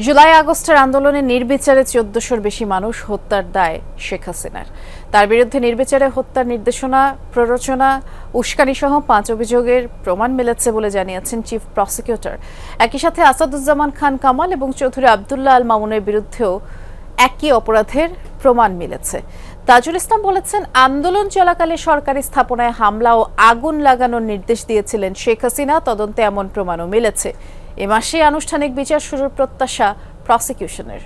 জুলাই আগস্টের আন্দোলনে নির্বিচারে ১৪০০-র বেশি মানুষ হত্যার দায় শেখ হাসিনার। তার বিরুদ্ধে নির্বিচারে হত্যার নির্দেশনা, প্ররোচনা, উস্কানিসহ ৫ অভিযোগের প্রমাণ মিলেছে বলে জানিয়েছেন চিফ প্রসিকিউটর। একই সাথে আসাদুজ্জামান খান কামাল এবং চৌধুরী আবদুল্লাহ আল মামুনের বিরুদ্ধেও একই অপরাধের প্রমাণ মিলেছে। তাজুল ইসলাম বলেছেন, আন্দোলন চলাকালে সরকারি স্থাপনায় হামলা ও আগুন লাগানোর নির্দেশ দিয়েছিলেন শেখ হাসিনা। তদন্তে এমন প্রমাণও মিলেছে। এ মাসে আনুষ্ঠানিক বিচার শুরুর প্রত্যাশা প্রসিকিউশনের।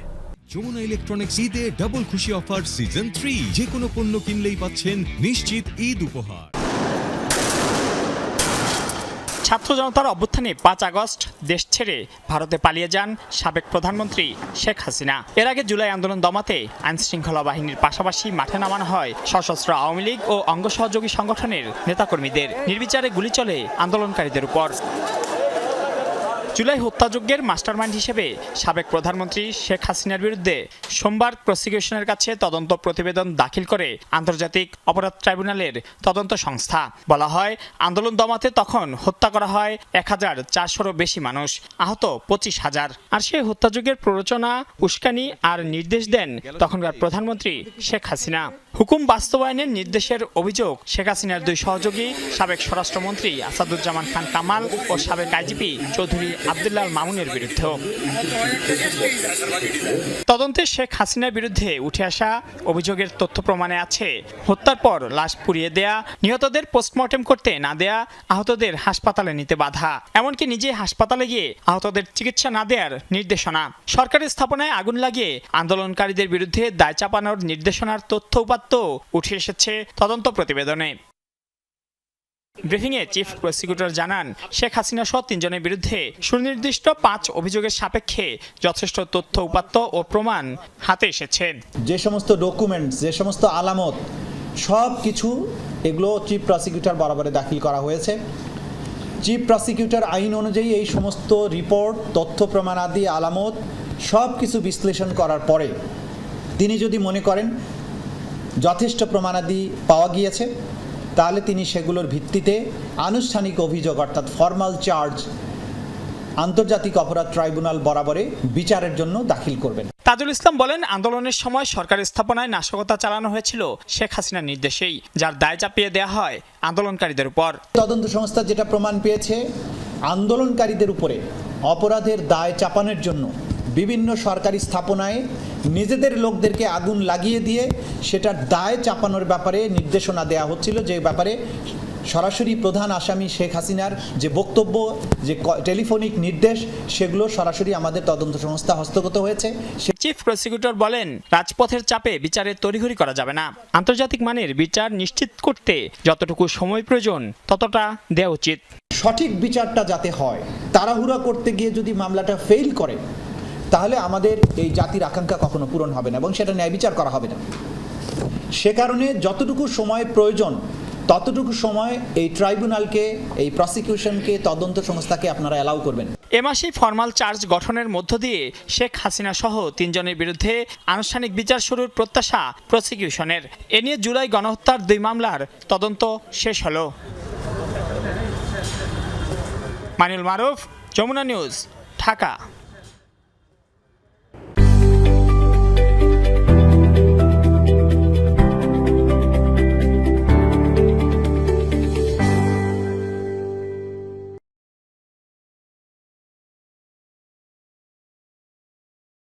যমুনা ইলেকট্রনিক্স ঈদে ডাবল খুশি অফার সিজন 3, যে কোনো পণ্য কিনলেই পাচ্ছেন নিশ্চিত ঈদ উপহার। ছাত্র জনতার অভ্যুত্থানে ৫ আগস্ট দেশ ছেড়ে ভারতে পালিয়ে যান সাবেক প্রধানমন্ত্রী শেখ হাসিনা। এর আগে জুলাই আন্দোলন দমাতে আইনশৃঙ্খলা বাহিনীর পাশাপাশি মাঠে নামানো হয় সশস্ত্র আওয়ামী লীগ ও অঙ্গ সহযোগী সংগঠনের নেতাকর্মীদের। নির্বিচারে গুলি চলে আন্দোলনকারীদের উপর। জুলাই হত্যাযজ্ঞের মাস্টারমাইন্ড হিসেবে সাবেক প্রধানমন্ত্রী শেখ হাসিনার বিরুদ্ধে সোমবার প্রসিকিউশনের কাছে তদন্ত প্রতিবেদন দাখিল করে আন্তর্জাতিক অপরাধ ট্রাইব্যুনালের তদন্ত সংস্থা। বলা হয়, আন্দোলন দমাতে তখন হত্যা করা হয় ১,৪০০-রও বেশি মানুষ, আহত ২৫,০০০। আর সেই হত্যাযজ্ঞের প্ররোচনা, উস্কানি আর নির্দেশ দেন তখনকার প্রধানমন্ত্রী শেখ হাসিনা। হুকুম বাস্তবায়নের নির্দেশের অভিযোগ শেখ হাসিনার ২ সহযোগী সাবেক স্বরাষ্ট্রমন্ত্রী আসাদুজ্জামান খান কামাল ও সাবেক আইজিপি চৌধুরী আবদুল্লাহ আল মামুনের বিরুদ্ধেও। তদন্তে শেখ হাসিনার বিরুদ্ধে উঠে আসা অভিযোগের তথ্য প্রমাণে আছে হত্যার পর লাশ পুড়িয়ে দেয়া, নিহতদের পোস্টমর্টেম করতে না দেয়া, আহতদের হাসপাতালে নিতে বাধা, এমনকি নিজে হাসপাতালে গিয়ে আহতদের চিকিৎসা না দেওয়ার নির্দেশনা, সরকারি স্থাপনায় আগুন লাগিয়ে আন্দোলনকারীদের বিরুদ্ধে দায় চাপানোর নির্দেশনার তথ্য উপাত্ত উঠে এসেছে তদন্ত প্রতিবেদনে। ব্রিফিংয়ে চিফ প্রসিকিউটর জানান, শেখ হাসিনা সহ ৩ জনের বিরুদ্ধে সুনির্দিষ্ট ৫ অভিযোগের সাপেক্ষে যথেষ্ট তথ্য উপাত্ত ও প্রমাণ হাতে এসেছে। যে সমস্ত ডকুমেন্টস, যে সমস্ত আলামত, সব কিছু এগুলো চিফ প্রসিকিউটর বরাবরে দাখিল করা হয়েছে। চিফ প্রসিকিউটর আইন অনুযায়ী এই সমস্ত রিপোর্ট, তথ্য প্রমাণাদি, আলামত সব কিছু বিশ্লেষণ করার পরে তিনি যদি মনে করেন যথেষ্ট প্রমাণাদি পাওয়া গিয়েছে, তাহলে তিনি সেগুলোর ভিত্তিতে আনুষ্ঠানিক অভিযোগ অর্থাৎ ফর্মাল চার্জ আন্তর্জাতিক অপরাধ ট্রাইব্যুনাল বরাবরে বিচারের জন্য দাখিল করবেন। তাজুল ইসলাম বলেন, আন্দোলনের সময় সরকারি স্থাপনায় নাশকতা চালানো হয়েছিল শেখ হাসিনার নির্দেশেই, যার দায় চাপিয়ে দেওয়া হয় আন্দোলনকারীদের উপর। তদন্ত সংস্থা যেটা প্রমাণ পেয়েছে, আন্দোলনকারীদের উপরে অপরাধের দায় চাপানোর জন্য বিভিন্ন সরকারি স্থাপনায় নিজেদের লোকদেরকে আগুন লাগিয়ে দিয়ে সেটার দায় চাপানোর ব্যাপারে নির্দেশনা দেওয়া হচ্ছিল, যে ব্যাপারে সরাসরি প্রধান আসামি শেখ হাসিনার যে বক্তব্য, যে টেলিফোনিক নির্দেশ, সেগুলো সরাসরি আমাদের তদন্ত সংস্থা হস্তগত হয়েছে। চিফ প্রসিকিউটর বলেন, রাজপথের চাপে বিচারের তড়িঘড়ি করা যাবে না। আন্তর্জাতিক মানের বিচার নিশ্চিত করতে যতটুকু সময় প্রয়োজন ততটা দেওয়া উচিত। সঠিক বিচারটা যাতে হয়, তাড়াহুড়া করতে গিয়ে যদি মামলাটা ফেল করে, তাহলে আমাদের এই জাতির আকাঙ্ক্ষা কখনো পূরণ হবে না এবং সেটা ন্যায় বিচার করা হবে না। সে কারণে যতটুকু সময় প্রয়োজন ততটুকু সময় এই ট্রাইব্যুনালকে, এই প্রসিকিউশনকে, তদন্ত সংস্থাকে আপনারা অ্যালাউ করবেন। এ মাসেই ফরমাল চার্জ গঠনের মধ্য দিয়ে শেখ হাসিনা সহ ৩ জনের বিরুদ্ধে আনুষ্ঠানিক বিচার শুরুর প্রত্যাশা প্রসিকিউশনের। এ নিয়ে জুলাই গণহত্যার ২ মামলার তদন্ত শেষ হল। মানিউল মারুফ, যমুনা নিউজ, ঢাকা।